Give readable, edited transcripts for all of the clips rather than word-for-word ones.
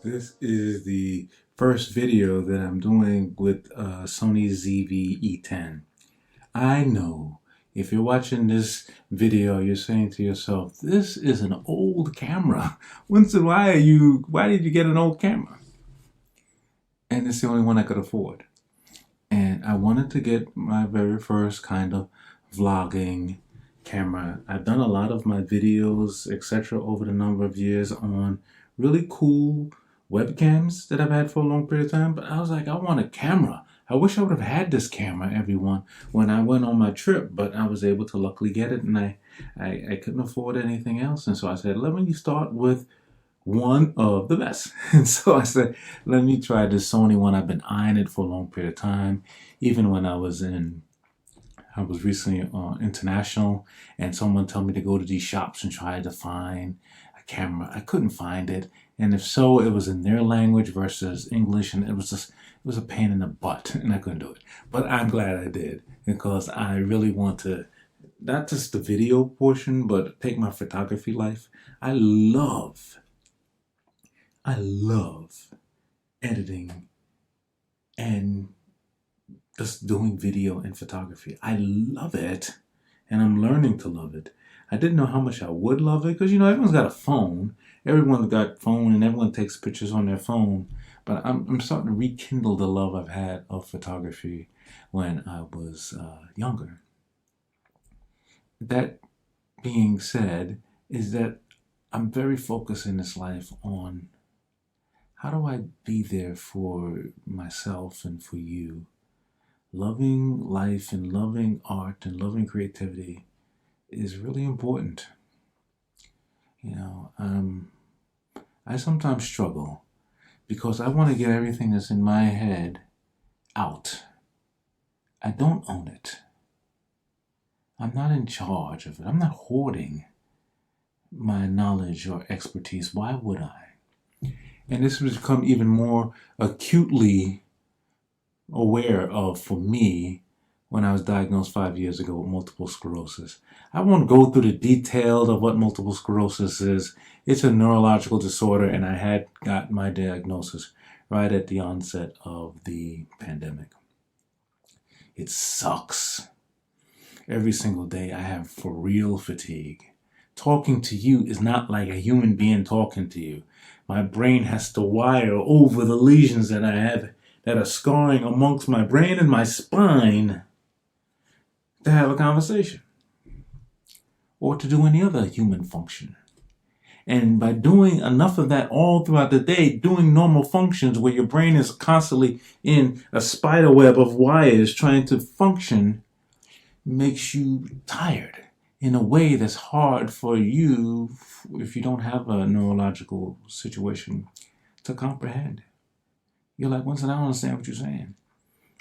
This is the first video that I'm doing with Sony ZV E-10. I know if you're watching this video, you're saying to yourself, this is an old camera. Winston, why did you get an old camera? And it's the only one I could afford. And I wanted to get my very first kind of vlogging camera. I've done a lot of my videos, etc., over the number of years on really cool webcams that I've had for a long period of time, but I was like, I want a camera. I wish I would have had this camera, everyone, when I went on my trip, but I was able to luckily get it, and I couldn't afford anything else. And so I said, let me start with one of the best. And so I said, let me try this Sony one. I've been eyeing it for a long period of time. Even when I was recently international, and someone told me to go to these shops and try to find a camera. I couldn't find it. And if so, it was in their language versus English, and it was a pain in the butt, and I couldn't do it. But I'm glad I did, because I really want to, not just the video portion, but take my photography life. I love editing and just doing video and photography. I love it, and I'm learning to love it. I didn't know how much I would love it, because, you know, everyone's got a phone. Everyone's got phone, and everyone takes pictures on their phone. But I'm starting to rekindle the love I've had of photography when I was younger. That being said, is that I'm very focused in this life on how do I be there for myself and for you. Loving life and loving art and loving creativity is really important. You know, I sometimes struggle because I want to get everything that's in my head out. I don't own it. I'm not in charge of it. I'm not hoarding my knowledge or expertise. Why would I? And this has become even more acutely aware of for me when I was diagnosed 5 years ago with multiple sclerosis. I won't go through the details of what multiple sclerosis is. It's a neurological disorder, and I had got my diagnosis right at the onset of the pandemic. It sucks. Every single day I have for real fatigue. Talking to you is not like a human being talking to you. My brain has to wire over the lesions that I have that are scarring amongst my brain and my spine to have a conversation or to do any other human function. And by doing enough of that all throughout the day, doing normal functions where your brain is constantly in a spider web of wires trying to function, makes you tired in a way that's hard for you, if you don't have a neurological situation, to comprehend. You're like, Winston, I don't understand what you're saying.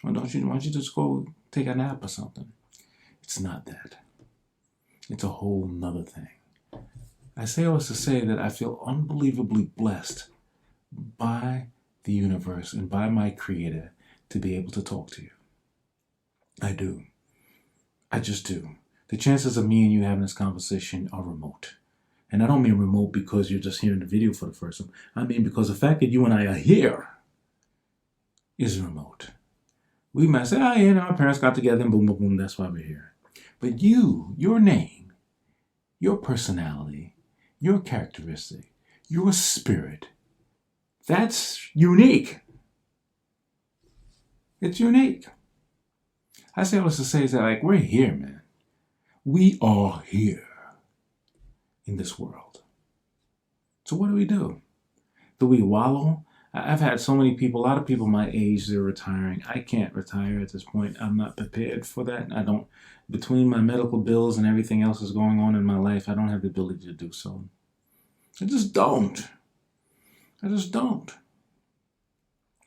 Why don't you just go take a nap or something? It's not that. It's a whole nother thing. I say all this to say that I feel unbelievably blessed by the universe and by my creator to be able to talk to you. I do. I just do. The chances of me and you having this conversation are remote. And I don't mean remote because you're just hearing the video for the first time. I mean because the fact that you and I are here is remote. We might say, oh, you know, our parents got together and boom, boom, boom, that's why we're here. But you, your name, your personality, your characteristic, your spirit, that's unique. It's unique. I say all this to say is that, like, we're here, man. We are here in this world. So what do? Do we wallow? I've had so many people, a lot of people my age, they're retiring. I can't retire at this point. I'm not prepared for that. Between my medical bills and everything else that's going on in my life, I don't have the ability to do so. I just don't.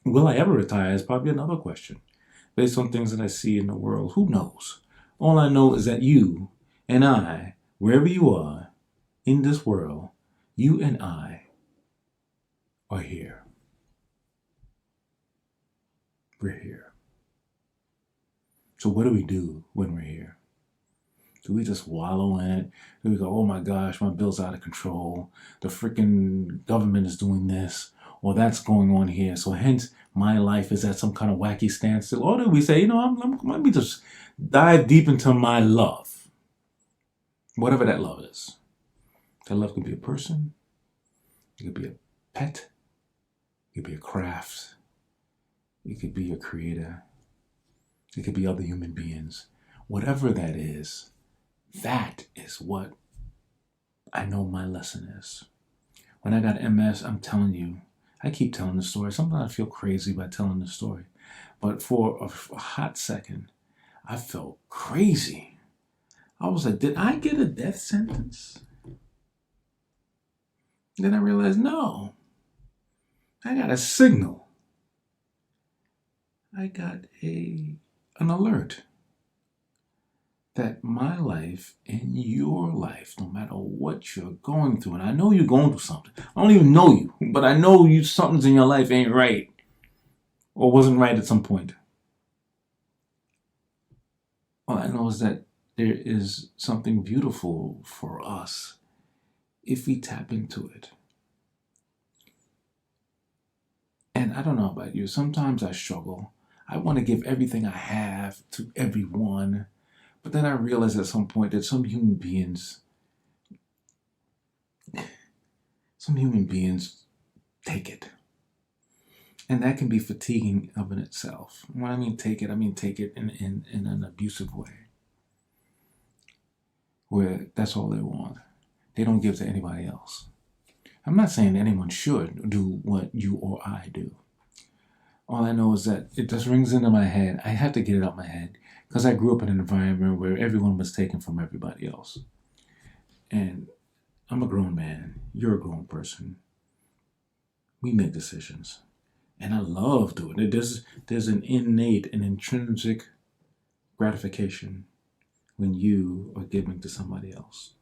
Will I ever retire is probably another question. Based on things that I see in the world, who knows? All I know is that you and I, wherever you are in this world, you and I are here. We're here. So what do we do when we're here? Do we just wallow in it? Do we go, oh my gosh, my bill's out of control. The freaking government is doing this. or that's going on here. So hence my life is at some kind of wacky standstill. Or do we say, let me just dive deep into my love, whatever that love is. That love could be a person, it could be a pet, it could be a craft, it could be a creator, it could be other human beings. Whatever that is what I know my lesson is. When I got MS, I'm telling you, I keep telling the story. Sometimes I feel crazy by telling the story. But for a hot second, I felt crazy. I was like, did I get a death sentence? Then I realized, no. I got a signal. I got an alert that my life and your life, no matter what you're going through, and I know you're going through something. I don't even know you, but I know something's in your life ain't right or wasn't right at some point. All I know is that there is something beautiful for us if we tap into it. And I don't know about you. Sometimes I struggle. I want to give everything I have to everyone. But then I realize at some point that some human beings take it. And that can be fatiguing of in itself. When I mean take it in an abusive way. Where that's all they want. They don't give to anybody else. I'm not saying anyone should do what you or I do. All I know is that it just rings into my head. I have to get it out my head because I grew up in an environment where everyone was taken from everybody else. And I'm a grown man. You're a grown person. We make decisions. And I love doing it. There's an innate and intrinsic gratification when you are giving to somebody else.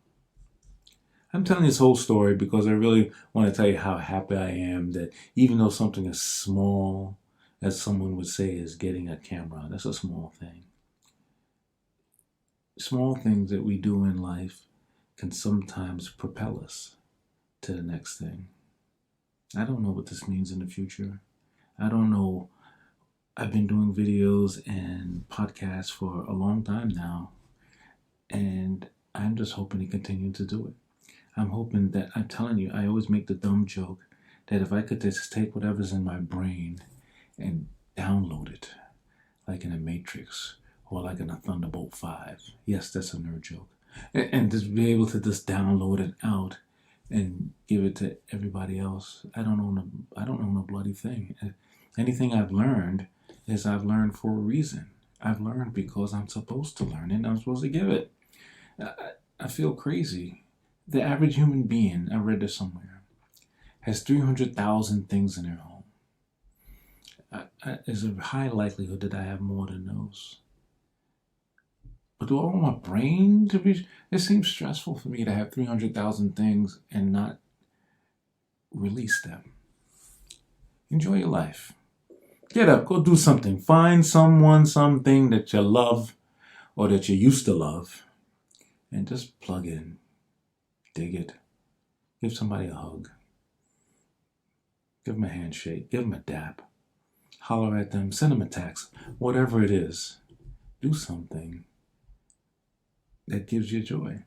I'm telling this whole story because I really want to tell you how happy I am that even though something as small as someone would say is getting a camera, that's a small thing. Small things that we do in life can sometimes propel us to the next thing. I don't know what this means in the future. I don't know. I've been doing videos and podcasts for a long time now, and I'm just hoping to continue to do it. I'm hoping that, I'm telling you, I always make the dumb joke that if I could just take whatever's in my brain and download it, like in a Matrix or like in a Thunderbolt 5. Yes, that's a nerd joke. And just be able to just download it out and give it to everybody else. I don't know no bloody thing. Anything I've learned is I've learned for a reason. I've learned because I'm supposed to learn it and I'm supposed to give it. I feel crazy. The average human being, I read this somewhere, has 300,000 things in their home. There's a high likelihood that I have more than those. But do I want my brain to be... It seems stressful for me to have 300,000 things and not release them. Enjoy your life. Get up, go do something. Find someone, something that you love or that you used to love and just plug in. Dig it. Give somebody a hug. Give them a handshake. Give them a dap. Holler at them. Send them a text. Whatever it is. Do something that gives you joy.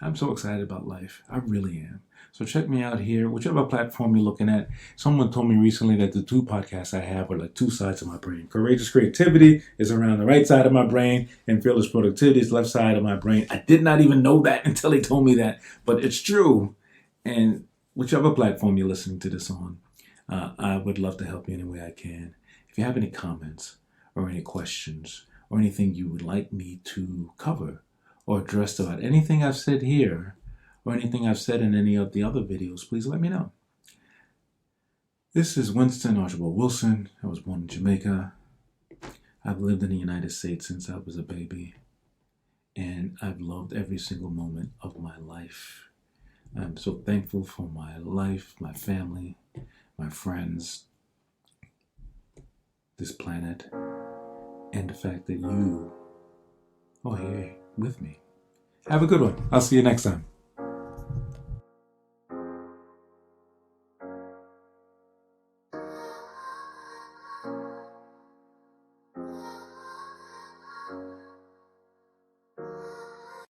I'm so excited about life. I really am. So check me out here, whichever platform you're looking at. Someone told me recently that the two podcasts I have are like two sides of my brain. Courageous Creativity is around the right side of my brain, and Fearless Productivity is left side of my brain. I did not even know that until they told me that, but it's true. And whichever platform you're listening to this on, I would love to help you any way I can. If you have any comments or any questions or anything you would like me to cover or address about anything I've said here or anything I've said in any of the other videos, please let me know. This is Winston Archibald Wilson. I was born in Jamaica. I've lived in the United States since I was a baby, and I've loved every single moment of my life. I'm so thankful for my life, my family, my friends, this planet, and the fact that you are here with me. Have a good one. I'll see you next time.